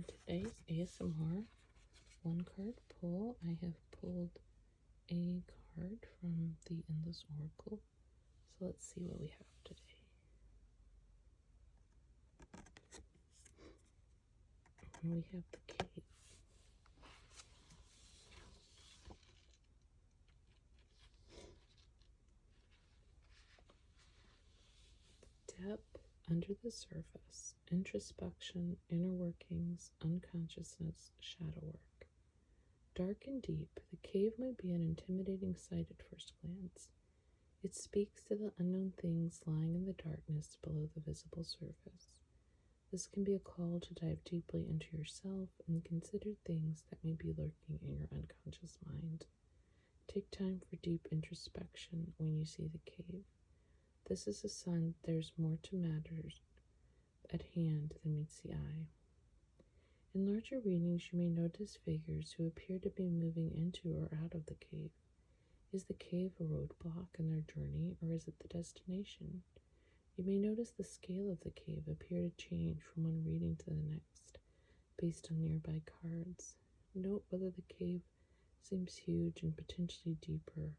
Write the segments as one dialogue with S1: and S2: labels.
S1: today's ASMR one card pull, I have pulled a card from the Endless Oracle. So let's see what we have today. And we have the Cave. Depth under the surface, introspection, inner workings, unconsciousness, shadow work. Dark and deep, the cave might be an intimidating sight at first glance. It speaks to the unknown things lying in the darkness below the visible surface. This can be a call to dive deeply into yourself and consider things that may be lurking in your unconscious mind. Take time for deep introspection when you see the cave. This is a sign that there's more to matters at hand than meets the eye. In larger readings, you may notice figures who appear to be moving into or out of the cave. Is the cave a roadblock in their journey, or is it the destination? You may notice the scale of the cave appear to change from one reading to the next, based on nearby cards. Note whether the cave seems huge and potentially deeper,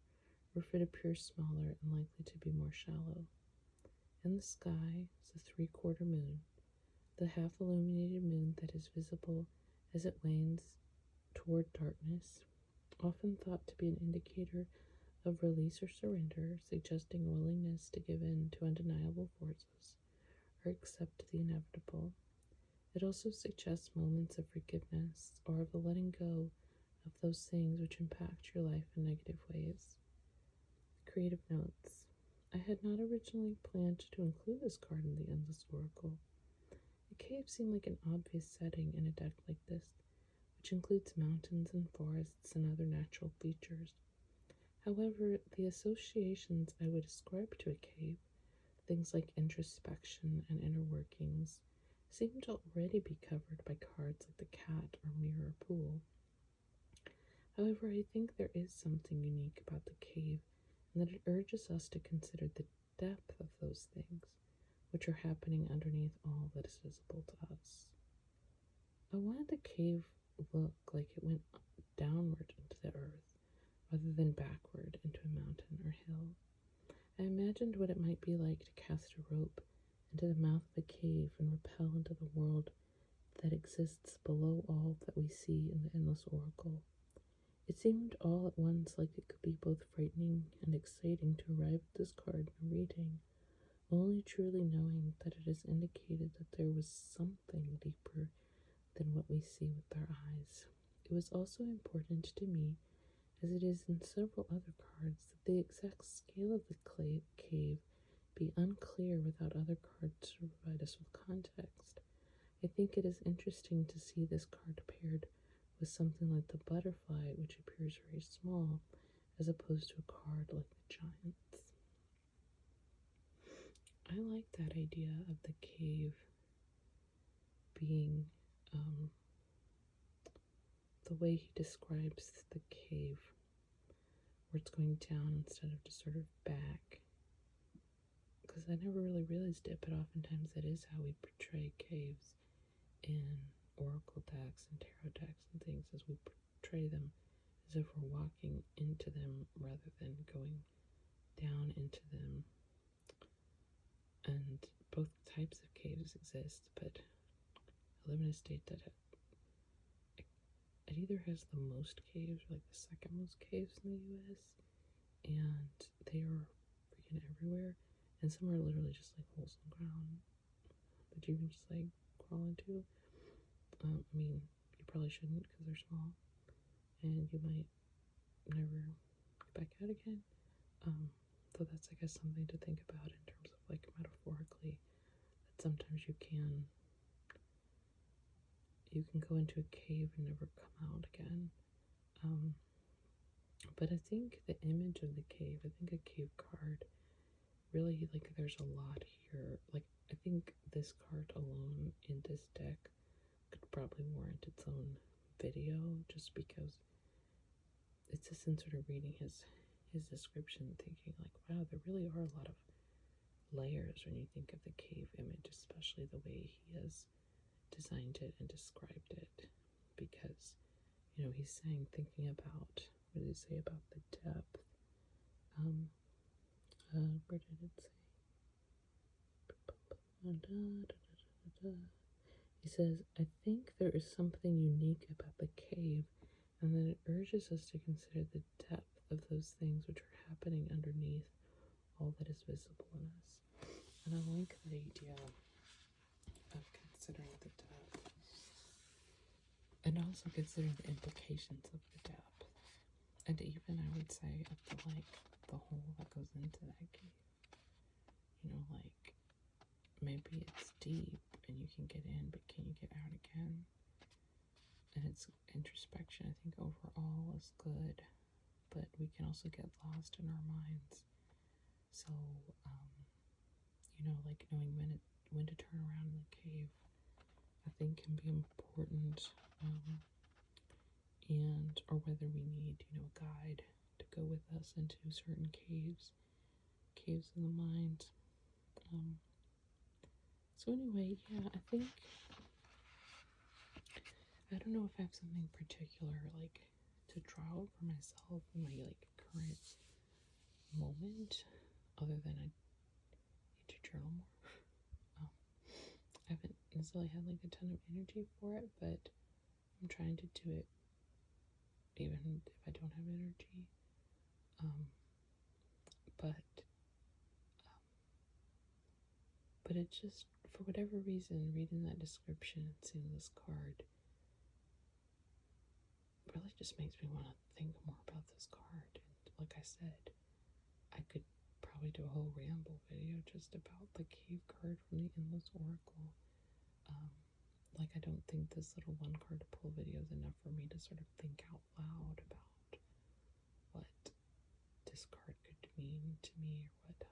S1: or if it appears smaller and likely to be more shallow. In the sky is a three-quarter moon, the half-illuminated moon that is visible as it wanes toward darkness, often thought to be an indicator of release or surrender, suggesting a willingness to give in to undeniable forces or accept the inevitable. It also suggests moments of forgiveness or of the letting go of those things which impact your life in negative ways. Creative notes. I had not originally planned to include this card in the Endless Oracle. The cave seemed like an obvious setting in a deck like this, which includes mountains and forests and other natural features. However, the associations I would ascribe to a cave, things like introspection and inner workings, seem to already be covered by cards like the cat or mirror pool. However, I think there is something unique about the cave, and that it urges us to consider the depth of those things, which are happening underneath all that is visible to us. I wanted the cave look like it went downward into the earth, rather than backward into a mountain or hill. I imagined what it might be like to cast a rope into the mouth of a cave and rappel into the world that exists below all that we see in the Endless Oracle. It seemed all at once like it could be both frightening and exciting to arrive at this card in a reading, only truly knowing that it has indicated that there was something deeper than what we see with our eyes. It was also important to me, as it is in several other cards, that the exact scale of the cave be unclear without other cards to provide us with context. I think it is interesting to see this card paired with something like the butterfly, which appears very small, as opposed to a card like the giants. I like that idea of the cave being the way he describes the cave, where it's going down instead of just sort of back. Because I never really realized it, but oftentimes that is how we portray caves in oracle decks and tarot decks and things, as we portray them as if we're walking into them rather than going down into them. And both types of caves exist, but I live in a state that it either has the most caves or like the second most caves in the US, and they are freaking everywhere, and some are literally just like holes in the ground that you can just like crawl into. I mean, you probably shouldn't because they're small, and you might never get back out again. So that's, I guess, something to think about in terms of like metaphorically, that sometimes you can go into a cave and never come out again. But I think the image of the cave, I think a cave card, really, like, there's a lot here. Like, I think this card alone in this deck could probably warrant its own video, just because it's just in sort of reading his description, thinking like, wow, there really are a lot of layers when you think of the cave image, especially the way he has designed it and described it because, you know, he's saying, thinking about, what did he say about the depth? Where did it say? He says, I think there is something unique about the cave, and that it urges us to consider the depth of those things which are happening underneath all that is visible in us. And I like the idea of considering the depth, and also considering the implications of the depth. And even, I would say, of the hole that goes into that cave. You know, like, maybe it's deep and you can get in, but can you get out again? And it's introspection, I think, overall is good, but we can also get lost in our minds. So, you know, like knowing when to turn around in the cave, I think can be important. And or whether we need, you know, a guide to go with us into certain caves in the mind. So anyway, yeah, I think, I don't know if I have something particular like to draw out for myself in my like current moment, other than I need to journal more. I haven't necessarily had like a ton of energy for it, but I'm trying to do it even if I don't have energy. But it just, for whatever reason, reading that description and seeing this card really just makes me want to think more about this card. And like I said, I could probably do a whole ramble video just about the cave card from the Endless Oracle. Like, I don't think this little one card to pull video is enough for me to sort of think out loud about what this card could mean to me, or what.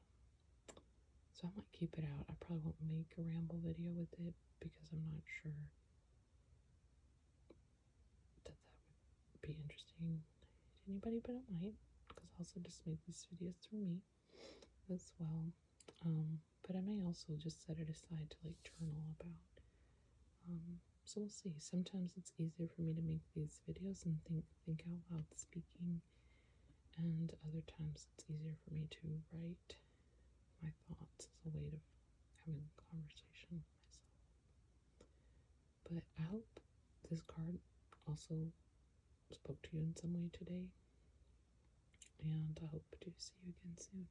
S1: So I might keep it out. I probably won't make a ramble video with it because I'm not sure that would be interesting to anybody, but I might, because I also just make these videos for me as well. But I may also just set it aside to like journal about. So we'll see. Sometimes it's easier for me to make these videos and think out loud speaking, and other times it's easier for me to write my thoughts as a way of having a conversation with myself. But I hope this card also spoke to you in some way today, and I hope to see you again soon.